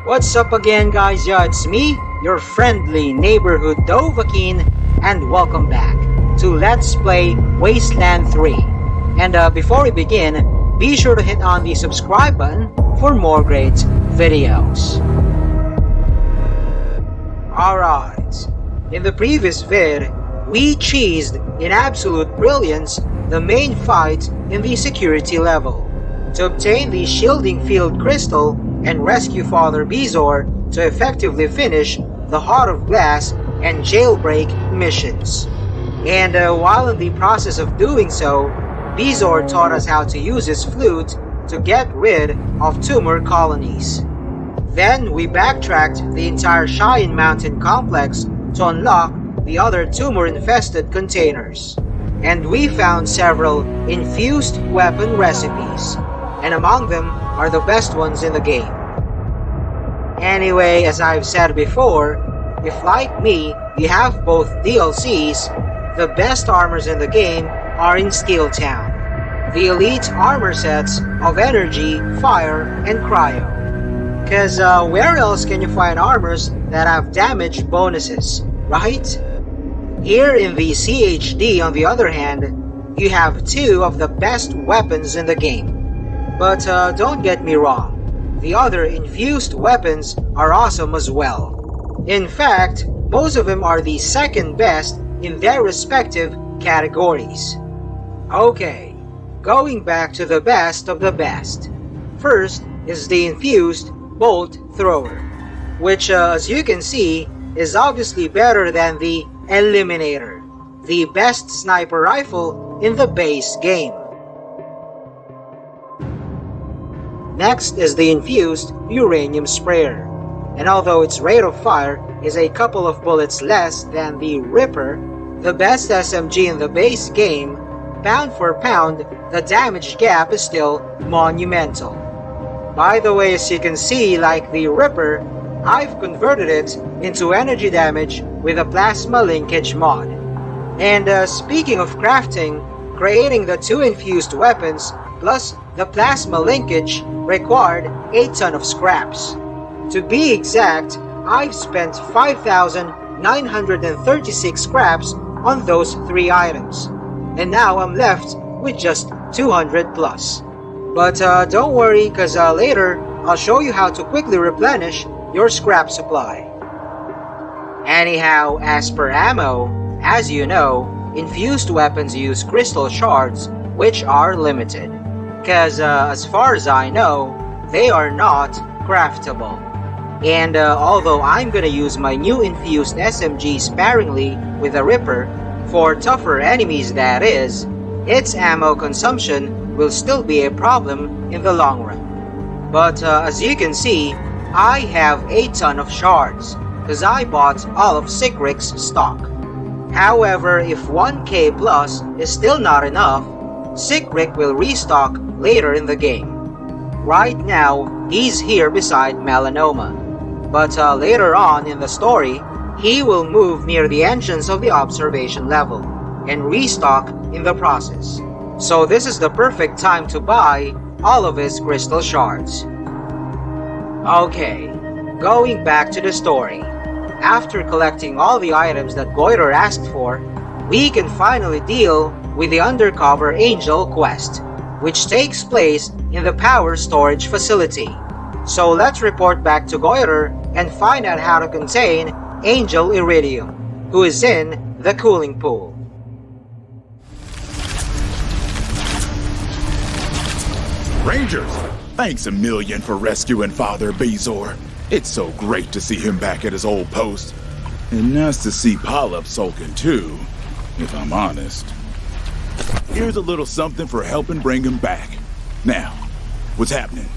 What's up again, guys? Yeah, it's me, your friendly neighborhood Dovahkiin, and welcome back to Let's Play Wasteland 3. And before we begin, be sure to hit on the subscribe button for more great videos. Alright, in the previous vid, we cheesed in absolute brilliance the main fight in the security level to obtain the shielding field crystal and rescue Father Bezoar to effectively finish the Heart of Glass and Jailbreak missions. And while in the process of doing so, Bezoar taught us how to use his flute to get rid of tumor colonies. Then we backtracked the entire Cheyenne Mountain complex to unlock the other tumor-infested containers. And we found several infused weapon recipes, and among them are the best ones in the game. Anyway, as I've said before, if like me, you have both DLCs, the best armors in the game are in Steel Town. The elite armor sets of Energy, Fire, and Cryo. Cause where else can you find armors that have damage bonuses, right? Here in the CHD, on the other hand, you have two of the best weapons in the game. But don't get me wrong, the other infused weapons are awesome as well. In fact, most of them are the second best in their respective categories. Okay, going back to the best of the best. First is the infused bolt thrower, which as you can see is obviously better than the Eliminator, the best sniper rifle in the base game. Next is the infused uranium sprayer, and although its rate of fire is a couple of bullets less than the Ripper, the best SMG in the base game, pound for pound, the damage gap is still monumental. By the way, as you can see, like the Ripper, I've converted it into energy damage with a plasma linkage mod. And speaking of crafting, creating the two infused weapons plus the plasma linkage required a ton of scraps. To be exact, I've spent 5,936 scraps on those three items, and now I'm left with just 200 plus. But don't worry, cause later I'll show you how to quickly replenish your scrap supply. Anyhow, as per ammo, as you know, infused weapons use crystal shards, which are limited. Cause as far as I know, they are not craftable. And although I'm gonna use my new infused SMG sparingly with a Ripper, for tougher enemies that is, its ammo consumption will still be a problem in the long run. But as you can see, I have a ton of shards, cause I bought all of Sikrik's stock. However, if 1k plus is still not enough, Sikrik will restock later in the game. Right now, he's here beside Melanoma, but later on in the story, he will move near the entrance of the observation level and restock in the process. So this is the perfect time to buy all of his crystal shards. Okay, going back to the story. After collecting all the items that Goiter asked for, we can finally deal with the Undercover Angel quest, which takes place in the power storage facility. So let's report back to Goiter and find out how to contain Angel Iridium, who is in the cooling pool. Rangers, thanks a million for rescuing Father Bezoar. It's so great to see him back at his old post. And nice to see Polyp sulking too, if I'm honest. Here's a little something for helping bring him back. Now, what's happening?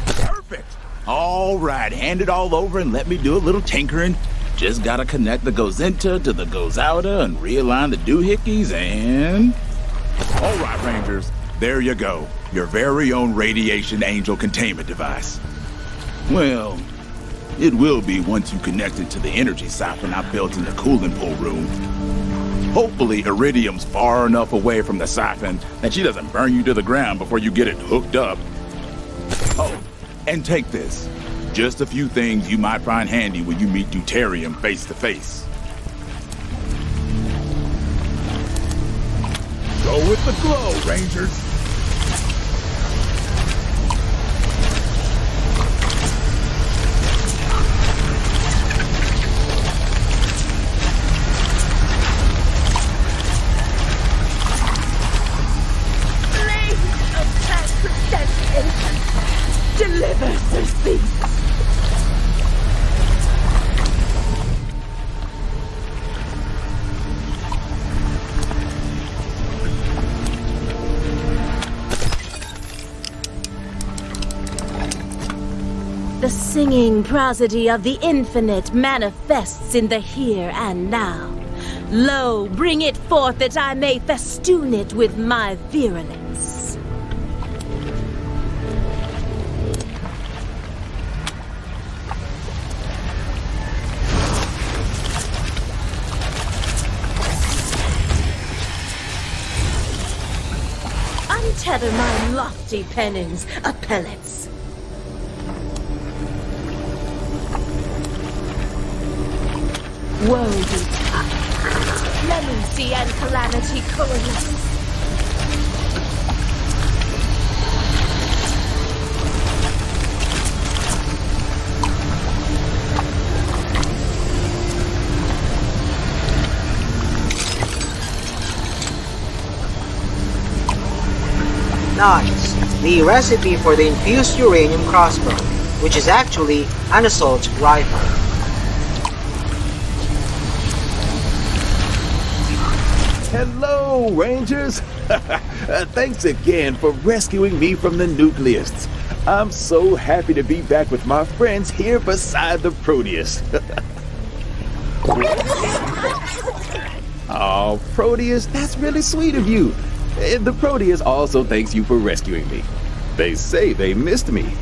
Perfect! Alright, hand it all over and let me do a little tinkering. Just gotta connect the Gozinta to the Gozouta and realign the doohickeys and... Alright, Rangers, there you go. Your very own radiation angel containment device. Well, it will be once you connect it to the energy siphon I built in the cooling pool room. Hopefully Iridium's far enough away from the siphon that she doesn't burn you to the ground before you get it hooked up, And take this. Just a few things you might find handy when you meet Deuterium face to face. Go with the glow, Rangers! Flame of transubstantiation, deliver Circe! The singing prosody of the infinite manifests in the here and now. Lo, bring it forth that I may festoon it with my virulence. Untether my lofty pennons, appellants. Woe betide. Clemency and calamity coalesce. Nice. The recipe for the infused uranium crossbow, which is actually an assault rifle. Hello, Rangers! Thanks again for rescuing me from the Nucleists. I'm so happy to be back with my friends here beside the Proteus. Oh, Proteus, that's really sweet of you. The Proteus also thanks you for rescuing me. They say they missed me.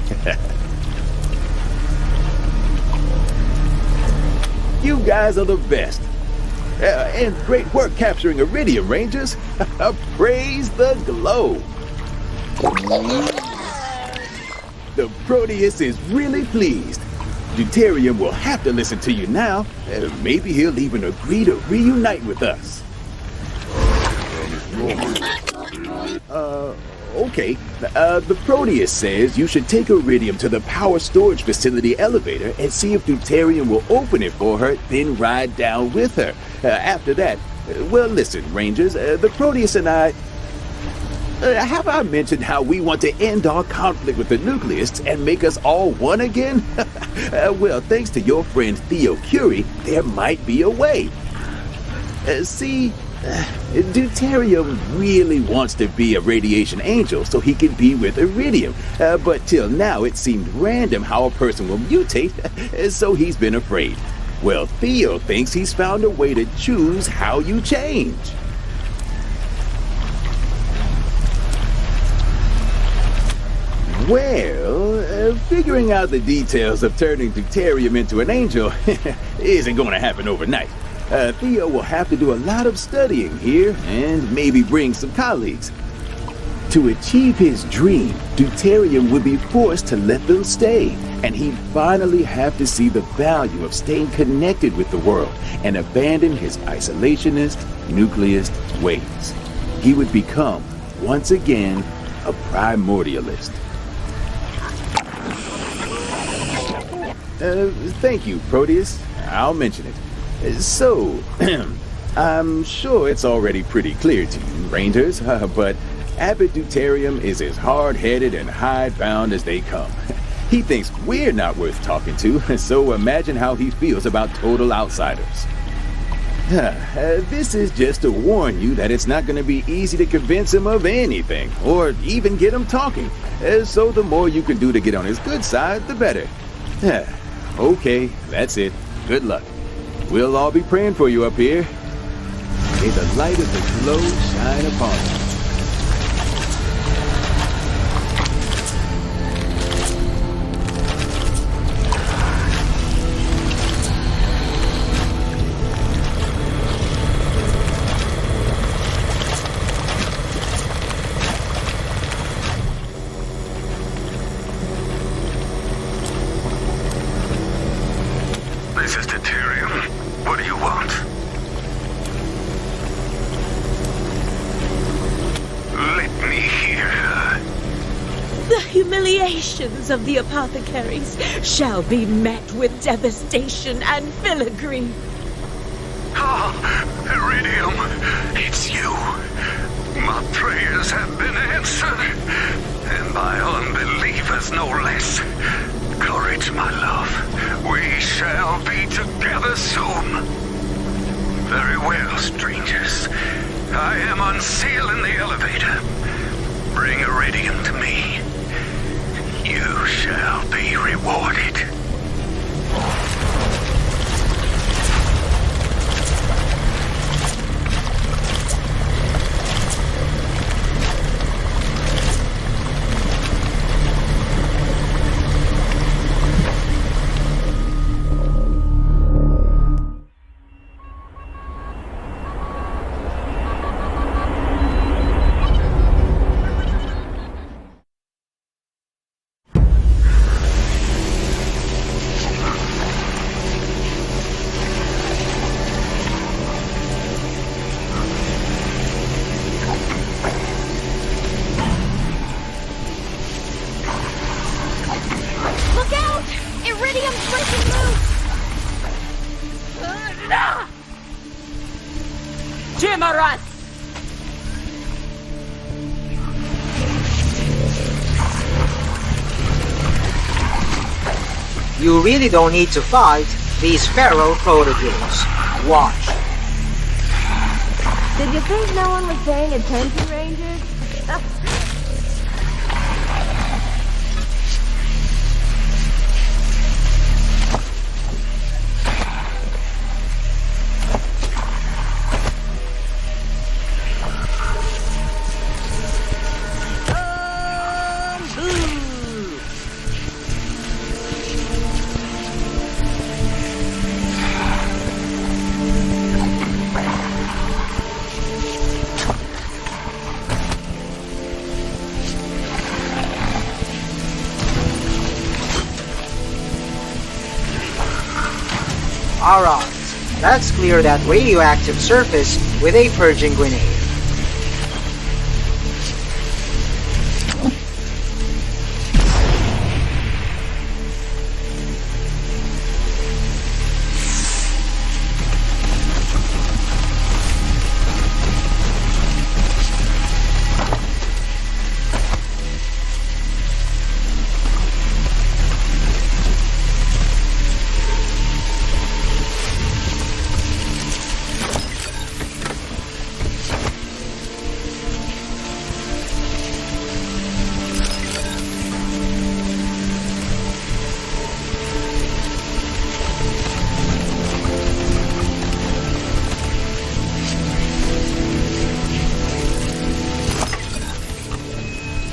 You guys are the best. And great work capturing Iridium, Rangers. Praise the glow. The Proteus is really pleased. Deuterium will have to listen to you now. Maybe he'll even agree to reunite with us. Okay. The Proteus says you should take Iridium to the power storage facility elevator and see if Deuterium will open it for her, then ride down with her. After that, well, listen, Rangers, the Proteus and I... have I mentioned how we want to end our conflict with the Nucleists and make us all one again? Well, thanks to your friend Theo Curie, there might be a way. See... Deuterium really wants to be a radiation angel so he can be with Iridium, but till now it seemed random how a person will mutate, so he's been afraid. Well, Theo thinks he's found a way to choose how you change. Well, figuring out the details of turning Deuterium into an angel isn't going to happen overnight. Theo will have to do a lot of studying here and maybe bring some colleagues. To achieve his dream, Deuterium would be forced to let them stay, and he'd finally have to see the value of staying connected with the world and abandon his isolationist, nucleist ways. He would become, once again, a primordialist. Thank you, Proteus. I'll mention it. So, I'm sure it's already pretty clear to you, Rangers, but Abbot Deuterium is as hard-headed and hidebound as they come. He thinks we're not worth talking to, so imagine how he feels about total outsiders. This is just to warn you that it's not going to be easy to convince him of anything, or even get him talking. So the more you can do to get on his good side, the better. Okay, that's it. Good luck. We'll all be praying for you up here. May the light of the glow shine upon you. humiliations of the apothecaries shall be met with devastation and filigree. Ah, Iridium, it's you. My prayers have been answered, and by unbelievers no less. Courage, my love. We shall be together soon. Very well, strangers. I am unsealing the elevator. Bring Iridium to me. You shall be rewarded. Look out! Iridium's breaking loose! Timorous! You really don't need to fight these feral protodules. Watch. Did you think no one was paying attention, Rangers? Alright, let's clear that radioactive surface with a purging grenade.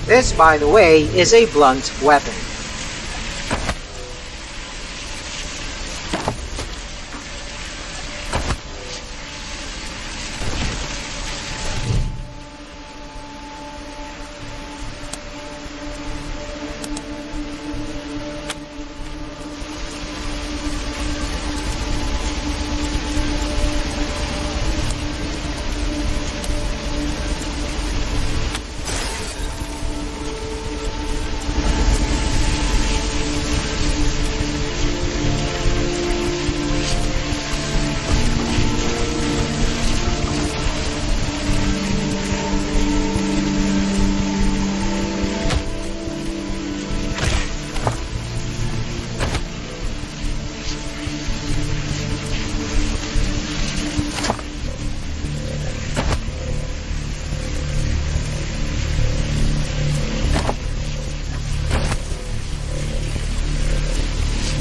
This, by the way, is a blunt weapon.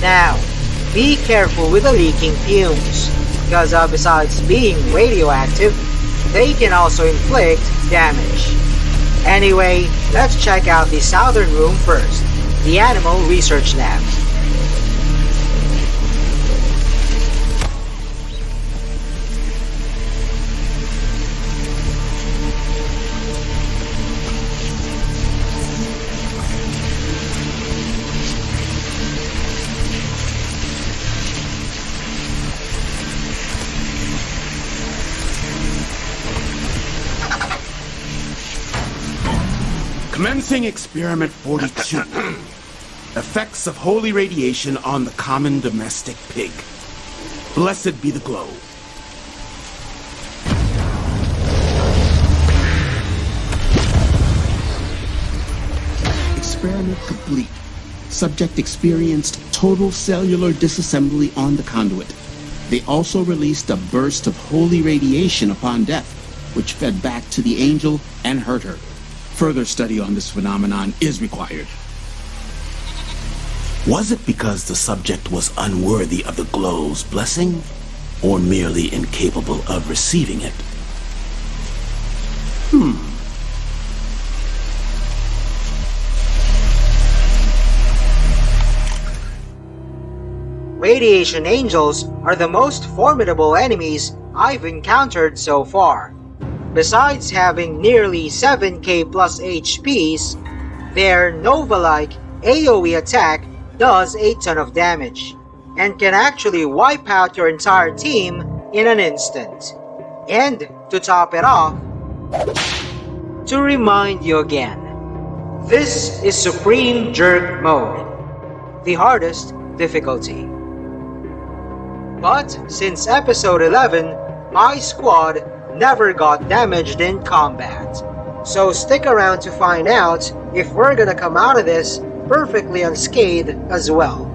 Now, be careful with the leaking fumes, because besides being radioactive, they can also inflict damage. Anyway, let's check out the southern room first, the Animal Research Lab. Commencing Experiment 42. Effects of holy radiation on the common domestic pig. Blessed be the glow. Experiment complete. Subject experienced total cellular disassembly on the conduit. They also released a burst of holy radiation upon death, which fed back to the angel and hurt her. Further study on this phenomenon is required. Was it because the subject was unworthy of the glow's blessing, or merely incapable of receiving it? Radiation angels are the most formidable enemies I've encountered so far. Besides having nearly 7k plus HPs, their Nova-like AoE attack does a ton of damage, and can actually wipe out your entire team in an instant. And to top it off, to remind you again, this is Supreme Jerk Mode, the hardest difficulty. But since episode 11, my squad never got damaged in combat. So stick around to find out if we're gonna come out of this perfectly unscathed as well.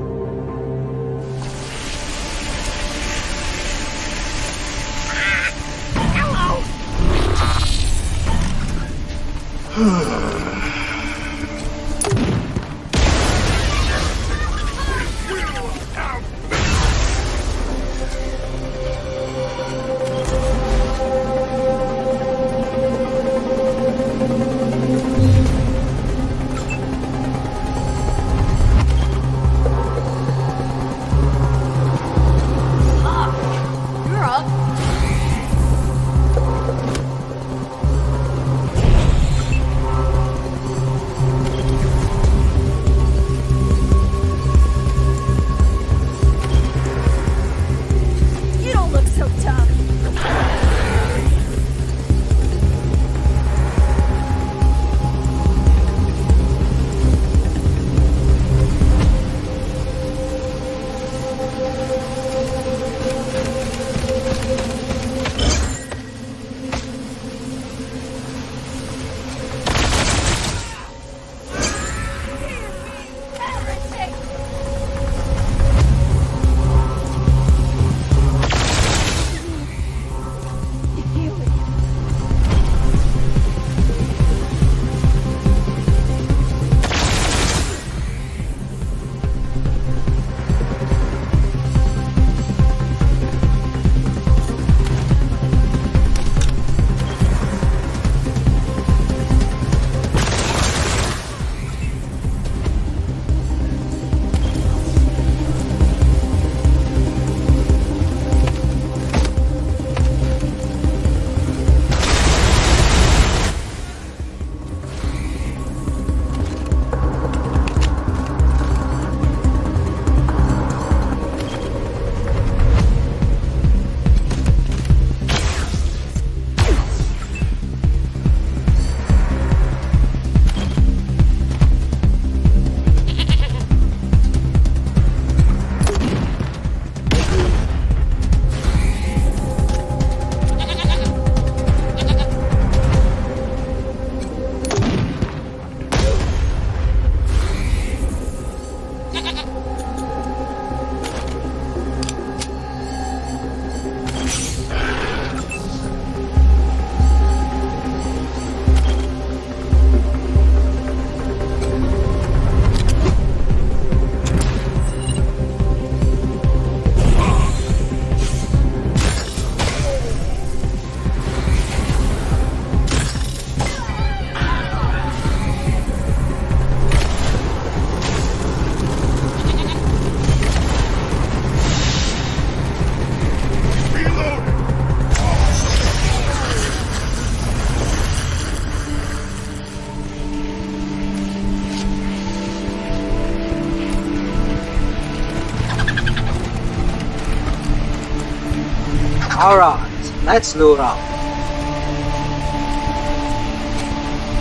Alright, let's load up.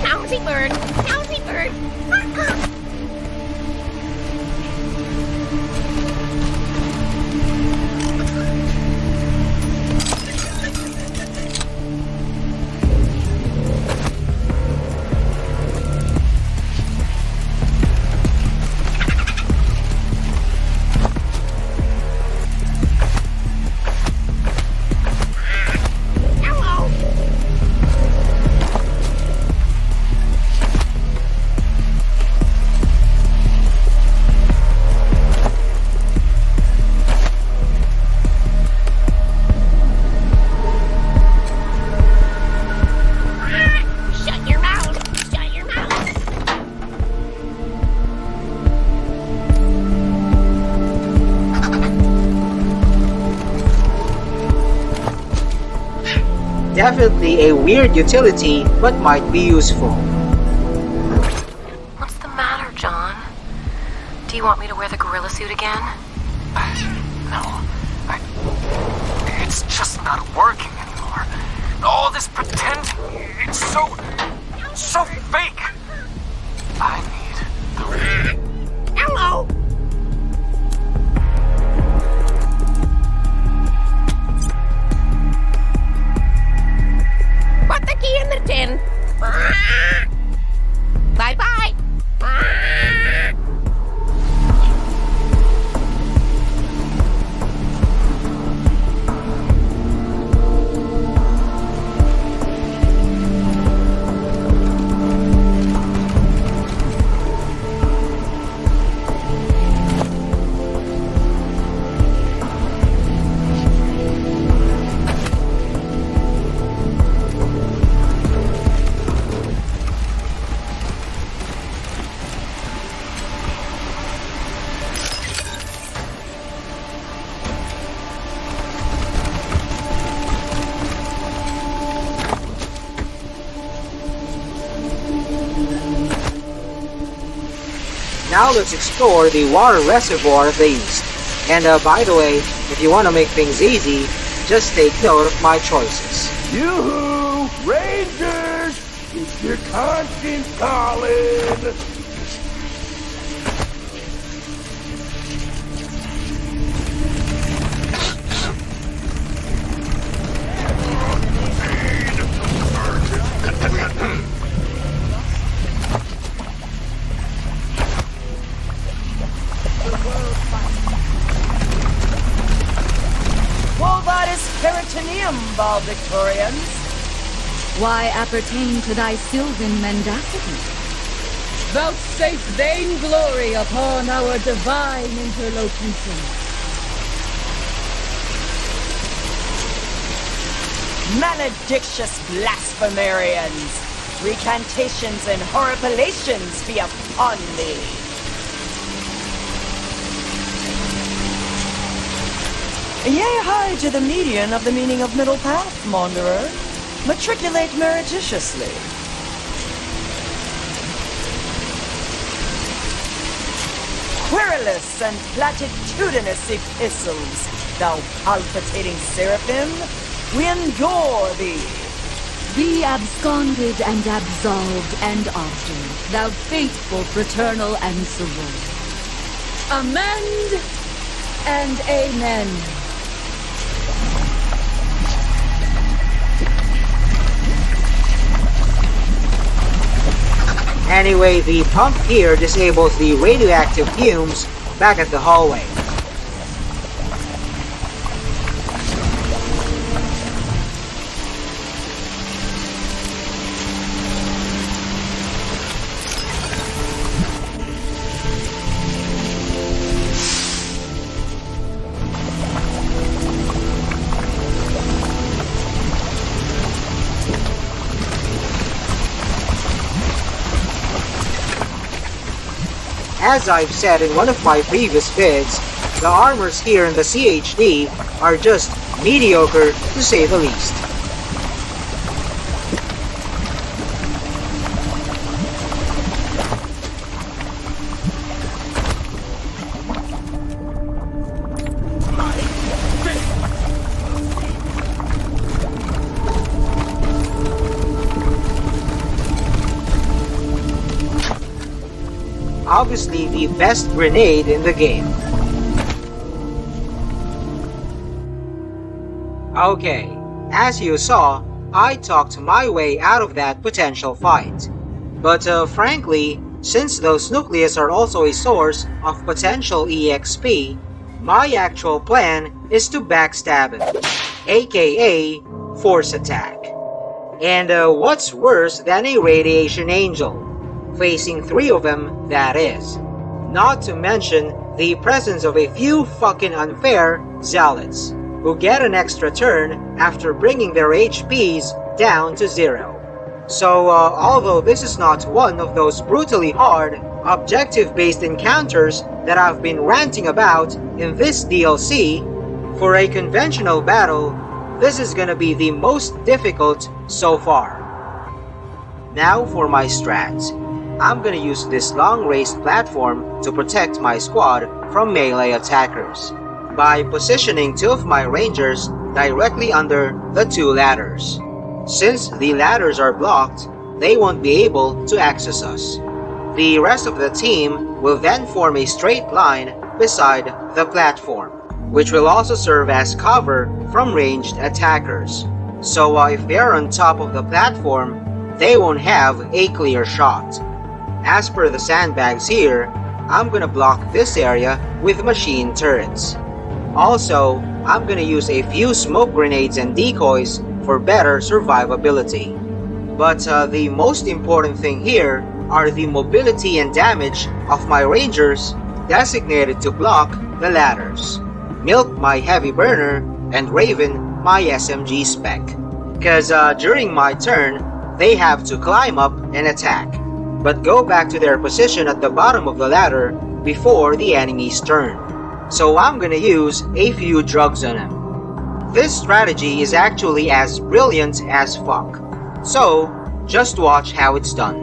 Bouncy bird! Bouncy definitely a weird utility, but might be useful. What's the matter, John? Do you want me to wear the gorilla suit again? No. It's just not working anymore. All this pretending, it's so fake. I need the real. Hello! Put the key in the tin. Bye-bye. Now let's explore the water reservoir of the east. And by the way, if you want to make things easy, just take note of my choices. Yoo-hoo! Rangers! It's your conscience calling! Peritoneum, Victorians. Why appertain to thy sylvan mendacity? Vouchsafe vain glory upon our divine interlocution. Maledictious blasphemarians, recantations and horripilations be upon thee. Yea, high to the median of the meaning of middle path, Maunderer. Matriculate meretriciously. Querulous and platitudinous epistles, thou palpitating seraphim, we endure thee. Be absconded and absolved and obdurate, thou faithful fraternal answerer. Amend and amen. Anyway, the pump here disables the radioactive fumes back at the hallway. As I've said in one of my previous vids, the armors here in the CHD are just mediocre to say the least. Obviously the best grenade in the game. Okay, as you saw, I talked my way out of that potential fight. But frankly, since those nucleus are also a source of potential EXP, my actual plan is to backstab him, aka force attack. And what's worse than a radiation angel? Facing 3 of them, that is. Not to mention the presence of a few fucking unfair zealots, who get an extra turn after bringing their HPs down to 0. So although this is not one of those brutally hard, objective-based encounters that I've been ranting about in this DLC, for a conventional battle, this is gonna be the most difficult so far. Now for my strats. I'm gonna use this long-raised platform to protect my squad from melee attackers by positioning 2 of my rangers directly under the 2 ladders. Since the ladders are blocked, they won't be able to access us. The rest of the team will then form a straight line beside the platform, which will also serve as cover from ranged attackers. So if they're on top of the platform, they won't have a clear shot. As per the sandbags here, I'm gonna block this area with machine turrets. Also, I'm gonna use a few smoke grenades and decoys for better survivability. But the most important thing here are the mobility and damage of my rangers designated to block the ladders. Milk my heavy burner and Raven my SMG spec. Cause during my turn, they have to climb up and attack, but go back to their position at the bottom of the ladder before the enemy's turn. So I'm gonna use a few drugs on them. This strategy is actually as brilliant as fuck. So, just watch how it's done.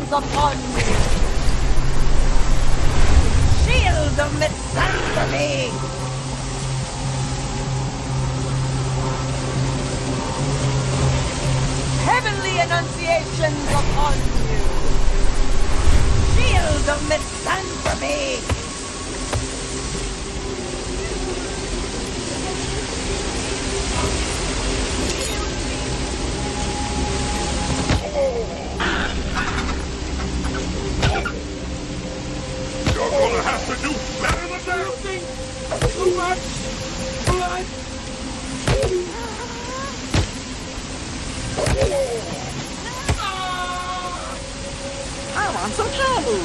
upon me! Shield of misanthropy! Heavenly enunciations upon you! Shield of misanthropy! You're gonna have to do better than that! Using too much blood! I want some candy.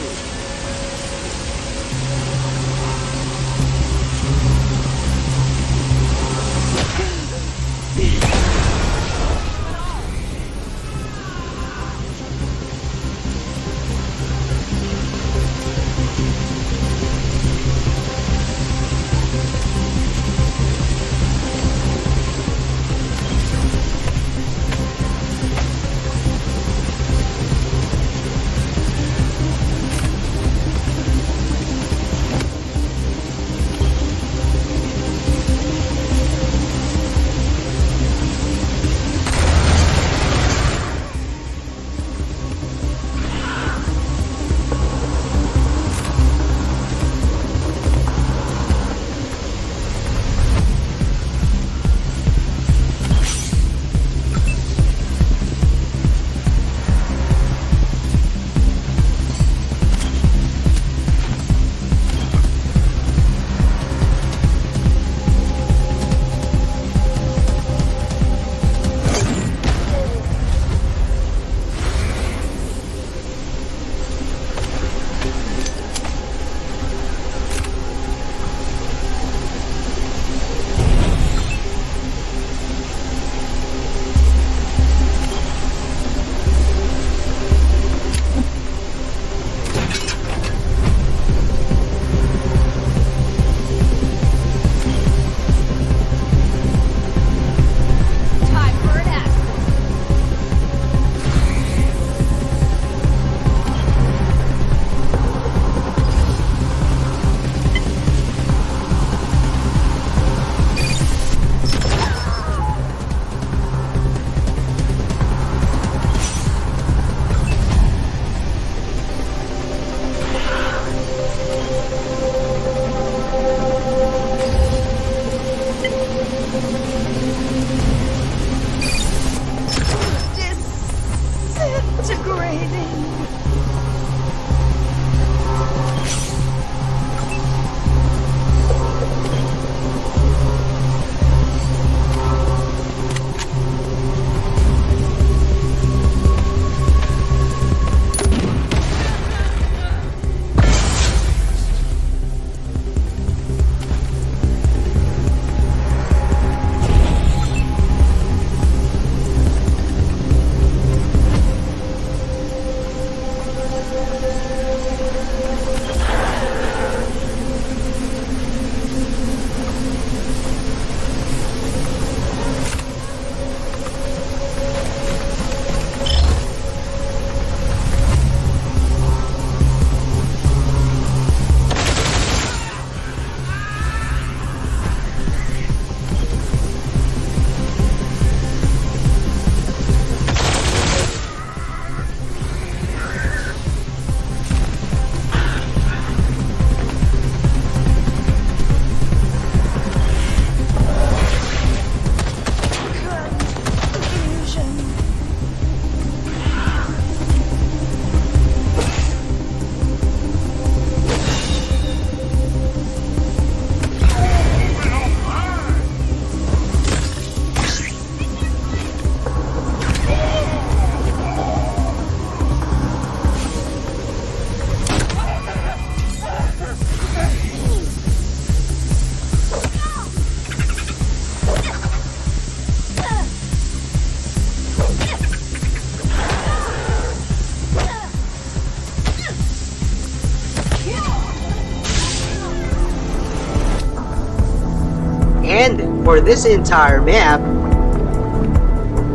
And for this entire map,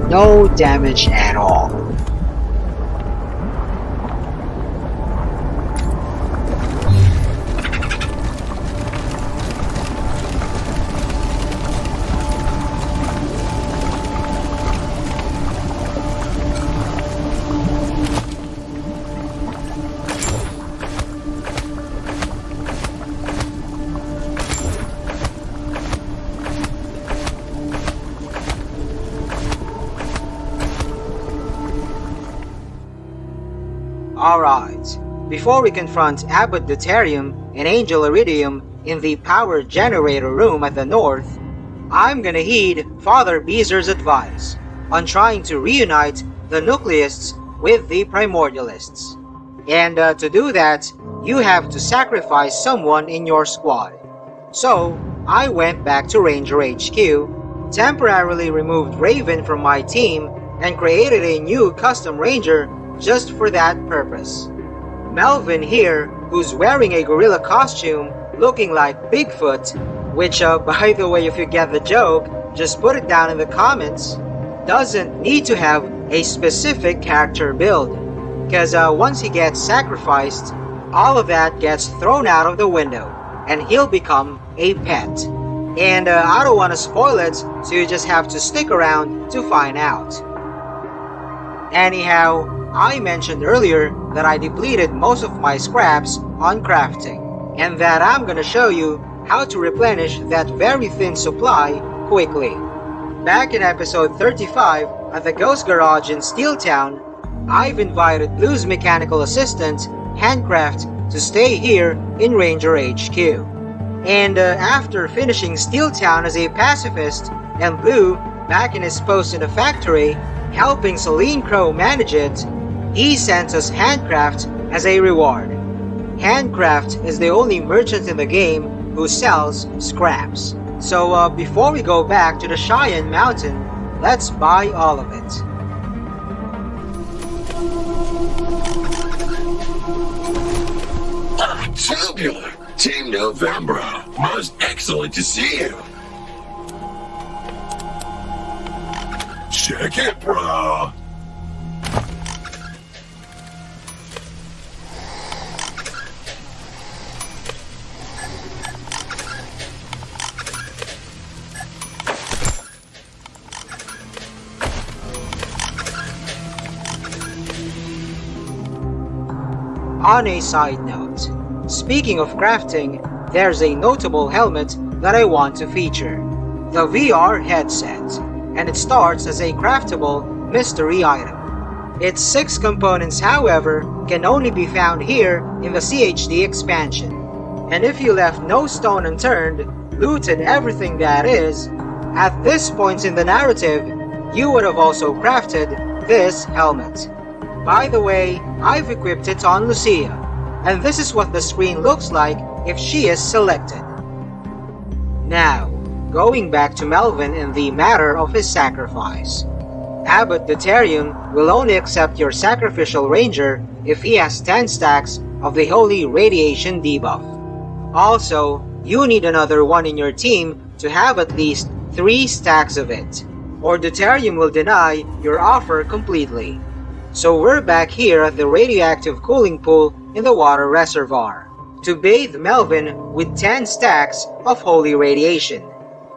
no damage at all. Alright, before we confront Abbot Deuterium and Angel Iridium in the power generator room at the north, I'm gonna heed Father Beezer's advice on trying to reunite the Nucleists with the Primordialists. And to do that, you have to sacrifice someone in your squad. So, I went back to Ranger HQ, temporarily removed Raven from my team, and created a new custom Ranger just for that purpose. Melvin here, who's wearing a gorilla costume looking like Bigfoot, which by the way, if you get the joke, just put it down in the comments, doesn't need to have a specific character build, because once he gets sacrificed, all of that gets thrown out of the window, and he'll become a pet. And I don't want to spoil it, so you just have to stick around to find out. Anyhow, I mentioned earlier that I depleted most of my scraps on crafting, and that I'm gonna show you how to replenish that very thin supply quickly. Back in episode 35 at the Ghost Garage in Steeltown, I've invited Blue's mechanical assistant, Handcraft, to stay here in Ranger HQ. And after finishing Steeltown as a pacifist and Blue back in his post in the factory, helping Celine Crow manage it, he sent us Handcraft as a reward. Handcraft is the only merchant in the game who sells scraps. So before we go back to the Cheyenne Mountain, let's buy all of it. Tubular! Team November! Most excellent to see you! Check it, bro! On a side note, speaking of crafting, there's a notable helmet that I want to feature. The VR headset, and it starts as a craftable mystery item. Its 6 components, however, can only be found here in the CHD expansion. And if you left no stone unturned, looted everything that is, at this point in the narrative, you would have also crafted this helmet. By the way, I've equipped it on Lucia, and this is what the screen looks like if she is selected. Now, going back to Melvin in the matter of his sacrifice. Abbot Deuterium will only accept your sacrificial ranger if he has 10 stacks of the Holy Radiation debuff. Also, you need another one in your team to have at least 3 stacks of it, or Deuterium will deny your offer completely. So we're back here at the radioactive cooling pool in the water reservoir to bathe Melvin with 10 stacks of Holy Radiation.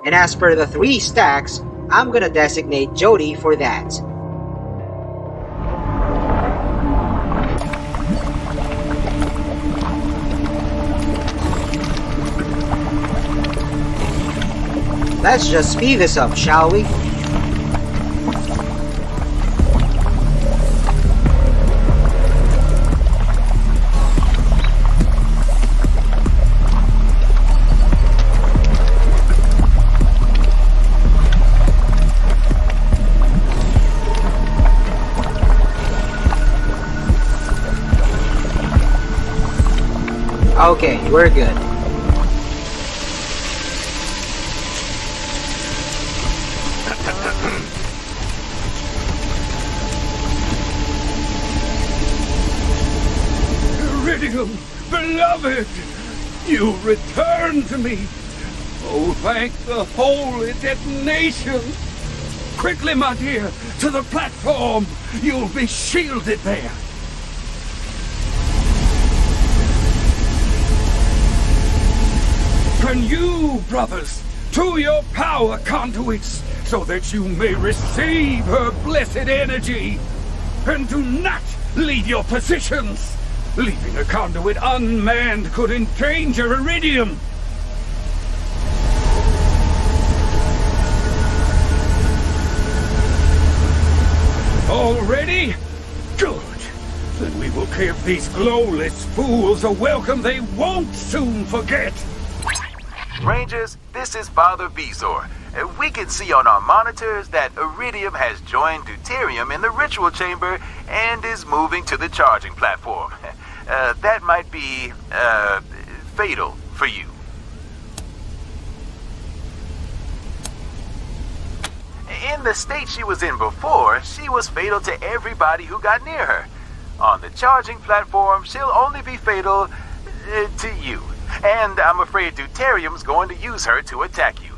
And as per the 3 stacks, I'm gonna designate Jody for that. Let's just speed this up, shall we? Okay, we're good. Iridium, beloved! You return to me! Oh, thank the holy Detonation! Quickly, my dear, to the platform! You'll be shielded there! And you, brothers, to your power conduits, so that you may receive her blessed energy. And do not leave your positions. Leaving a conduit unmanned could endanger Iridium. All ready? Good. Then we will give these glowless fools a welcome they won't soon forget. Rangers, this is Father Bezor. We can see on our monitors that Iridium has joined Deuterium in the ritual chamber and is moving to the charging platform. That might be, fatal for you. In the state she was in before, she was fatal to everybody who got near her. On the charging platform, she'll only be fatal to you. And I'm afraid Deuterium's going to use her to attack you.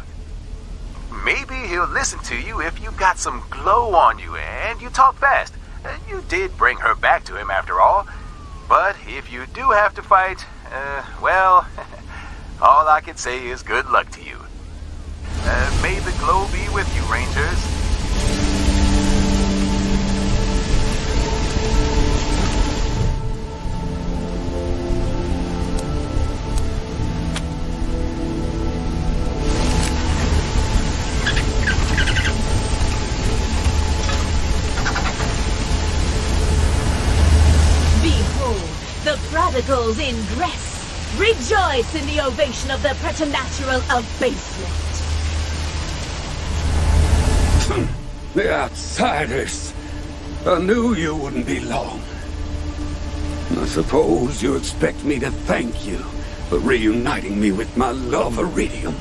Maybe he'll listen to you if you've got some glow on you and you talk fast. You did bring her back to him after all. But if you do have to fight, well, all I can say is good luck to you. May the glow be with you, Rangers. Prodigals ingress. Rejoice in the ovation of the preternatural abasement. The outsiders. I knew you wouldn't be long. I suppose you expect me to thank you for reuniting me with my love Iridium.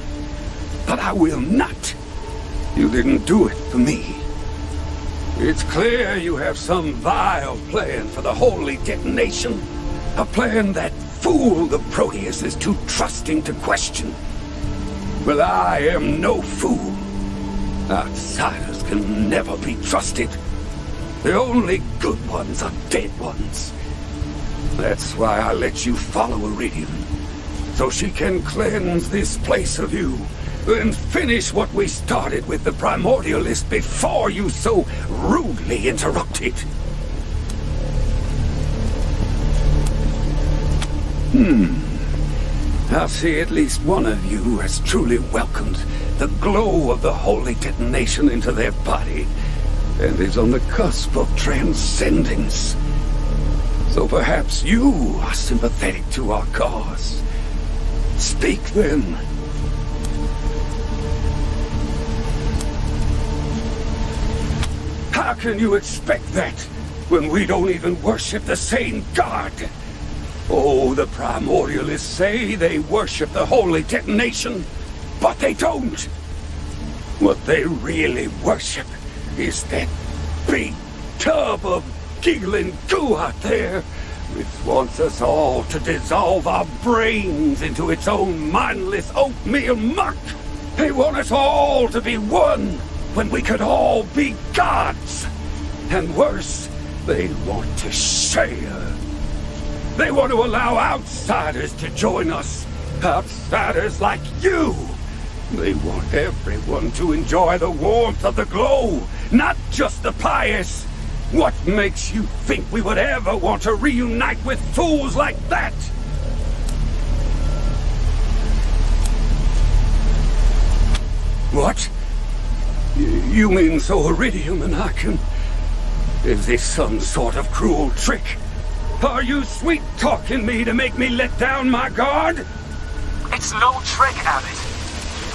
But I will not. You didn't do it for me. It's clear you have some vile plan for the holy detonation. A plan that fool the Proteus is too trusting to question. Well, I am no fool. Outsiders can never be trusted. The only good ones are dead ones. That's why I let you follow Iridium, so she can cleanse this place of you, and finish what we started with the Primordialist before you so rudely interrupted. I see at least one of you has truly welcomed the glow of the holy detonation into their body, and is on the cusp of transcendence. So perhaps you are sympathetic to our cause. Speak then. How can you expect that when we don't even worship the same God? Oh, the Primordialists say they worship the holy detonation, but they don't. What they really worship is that big tub of giggling goo out there, which wants us all to dissolve our brains into its own mindless oatmeal muck. They want us all to be one when we could all be gods. And worse, they want to share. They want to allow outsiders to join us. Outsiders like you. They want everyone to enjoy the warmth of the glow, not just the pious. What makes you think we would ever want to reunite with fools like that? What? You mean so Iridium and I can... Is this some sort of cruel trick? Are you sweet-talking me to make me let down my guard? It's no trick, Abbott.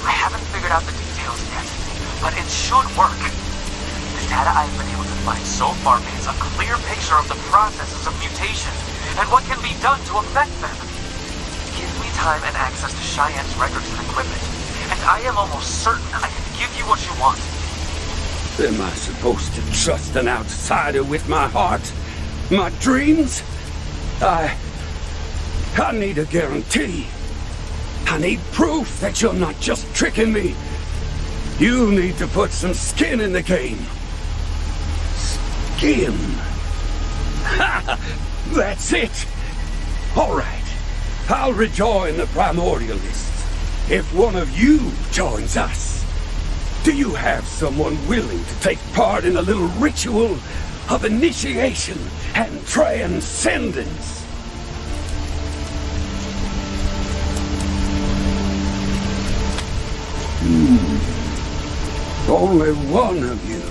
I haven't figured out the details yet, but it should work. The data I've been able to find so far paints a clear picture of the processes of mutation and what can be done to affect them. Give me time and access to Cheyenne's records and equipment, and I am almost certain I can give you what you want. Am I supposed to trust an outsider with my heart? My dreams? I need a guarantee. I need proof that you're not just tricking me. You need to put some skin in the game. Skin. Ha! That's it. All right. I'll rejoin the Primordialists if one of you joins us. Do you have someone willing to take part in a little ritual of initiation and transcendence? Only one of you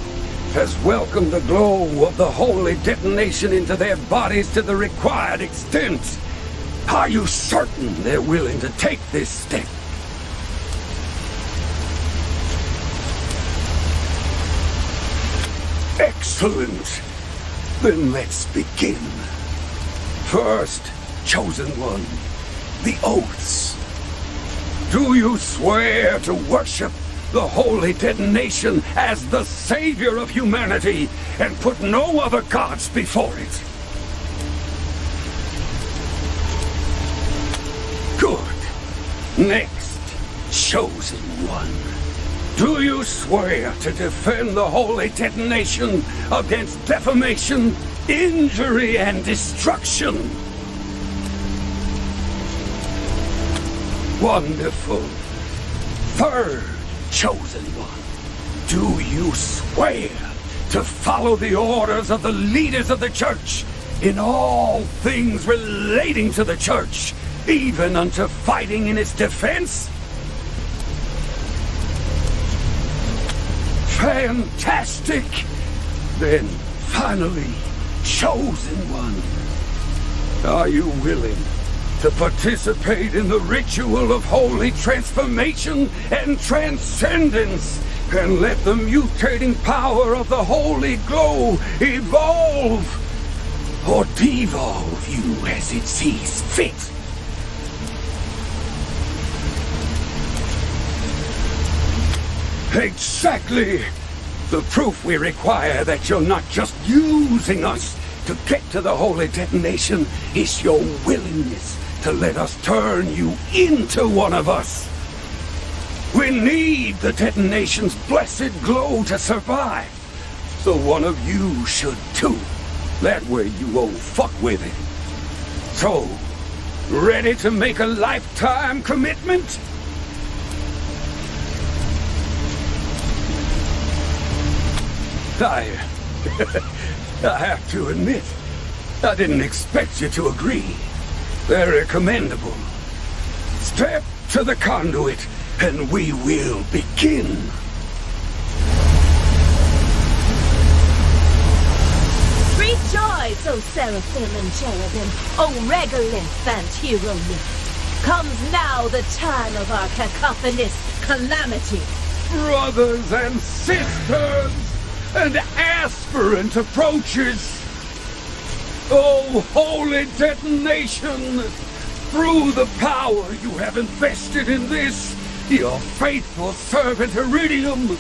has welcomed the glow of the holy detonation into their bodies to the required extent. Are you certain they're willing to take this step? Excellent. Then let's begin. First, Chosen One, the oaths. Do you swear to worship the holy detonation as the savior of humanity and put no other gods before it? Good. Next, Chosen One. Do you swear to defend the holy detonation against defamation, injury, and destruction? Wonderful. Third, Chosen One, do you swear to follow the orders of the leaders of the church in all things relating to the church, even unto fighting in its defense? Fantastic! Then, finally, Chosen One, are you willing to participate in the ritual of holy transformation and transcendence, and let the mutating power of the holy glow evolve or devolve you as it sees fit? Exactly! The proof we require that you're not just using us to get to the holy detonation is your willingness to let us turn you into one of us. We need the detonation's blessed glow to survive, so one of you should too. That way you won't fuck with it. So, ready to make a lifetime commitment? I have to admit, I didn't expect you to agree. Very commendable. Step to the conduit, and we will begin. Rejoice, O Seraphim and Cherubim, O Regolith and Hieroglyph. Comes now the time of our cacophonous calamity. Brothers and sisters, and aspirant approaches. Oh, holy detonation, through the power you have invested in this, your faithful servant Iridium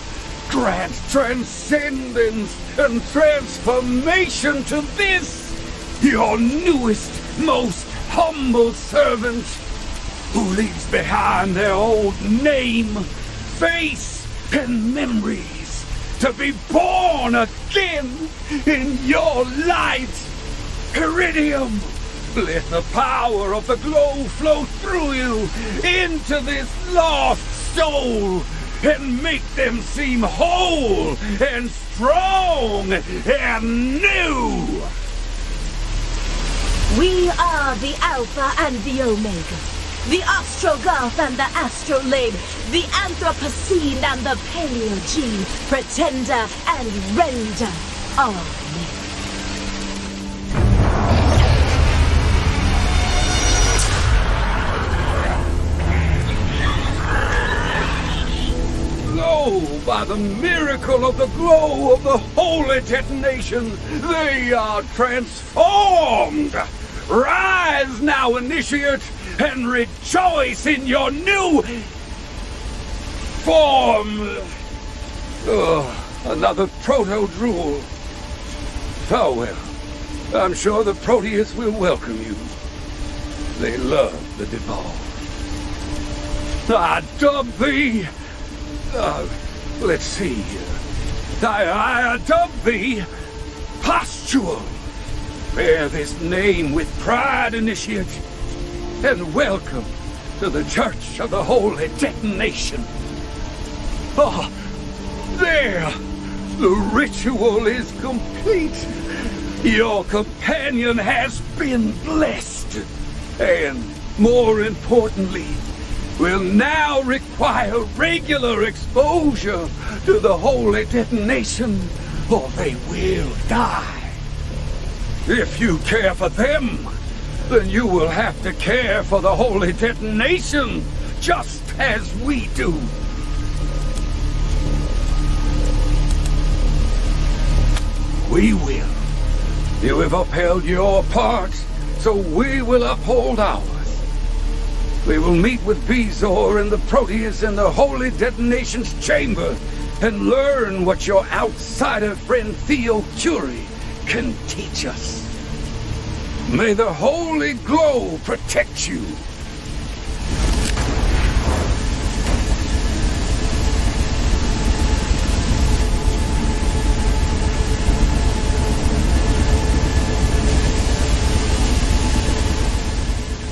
grants transcendence and transformation to this, your newest, most humble servant, who leaves behind their old name, face, and memories, to be born again in your light. Iridium, let the power of the glow flow through you into this lost soul and make them seem whole and strong and new. We are the Alpha and the Omega, the Ostrogoth and the Astrolabe, the Anthropocene and the Paleogene, Pretender and Render. Amen. Lo, by the miracle of the glow of the holy detonation, they are transformed. Rise now, Initiate, and rejoice in your new form. Another proto-drool. Oh well, I'm sure the Proteus will welcome you. They love the devolved. I dub thee. Let's see. I dub thee Postual. Bear this name with pride, Initiate, and welcome to the Church of the Holy Detonation. Oh, there! The ritual is complete. Your companion has been blessed. And, more importantly, will now require regular exposure to the holy detonation or they will die. If you care for them, then you will have to care for the Holy Detonation, just as we do. We will. You have upheld your part, so we will uphold ours. We will meet with Bezoar and the Proteus in the Holy Detonation's chamber and learn what your outsider friend Theo Curie can teach us. May the Holy Glow protect you.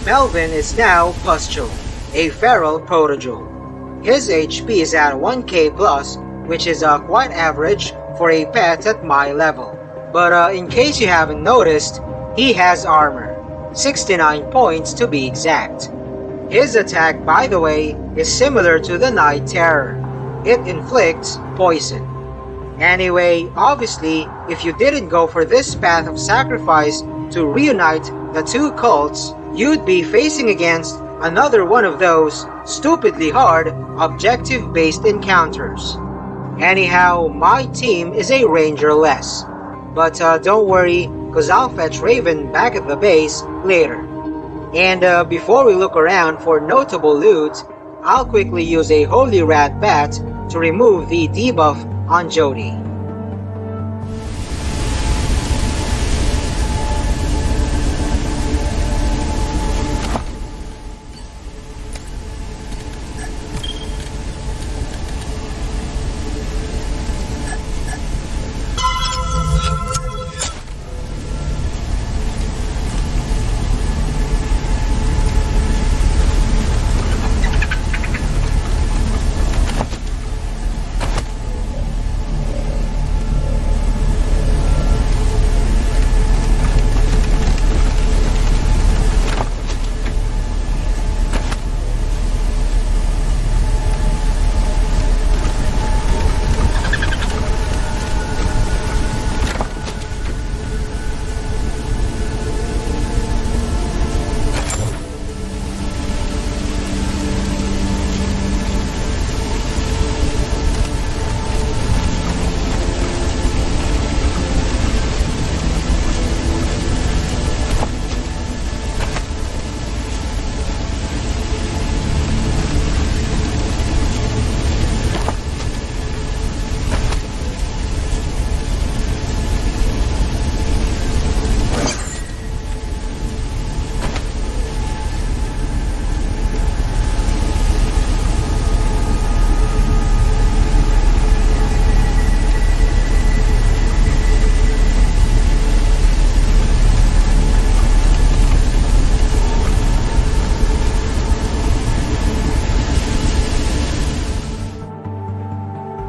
Melvin is now Pustule, a feral protozool. His HP is at 1k plus, which is quite average for a pet at my level. But in case you haven't noticed, he has armor, 69 points to be exact. His attack, by the way, is similar to the Night Terror. It inflicts poison. Anyway, obviously, if you didn't go for this path of sacrifice to reunite the two cults, you'd be facing against another one of those stupidly hard objective-based encounters. Anyhow, my team is a ranger less. But don't worry, cause I'll fetch Raven back at the base later. And before we look around for notable loot, I'll quickly use a Holy Rat Bat to remove the debuff on Jody.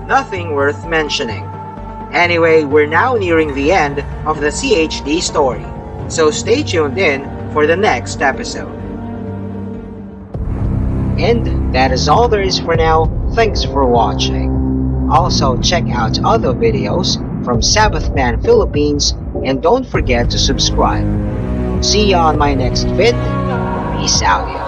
Nothing worth mentioning. Anyway, we're now nearing the end of the CHD story, so stay tuned in for the next episode. And that is all there is for now. Thanks for watching. Also check out other videos from Sabbath Man Philippines and don't forget to subscribe. See ya on my next vid. Peace out.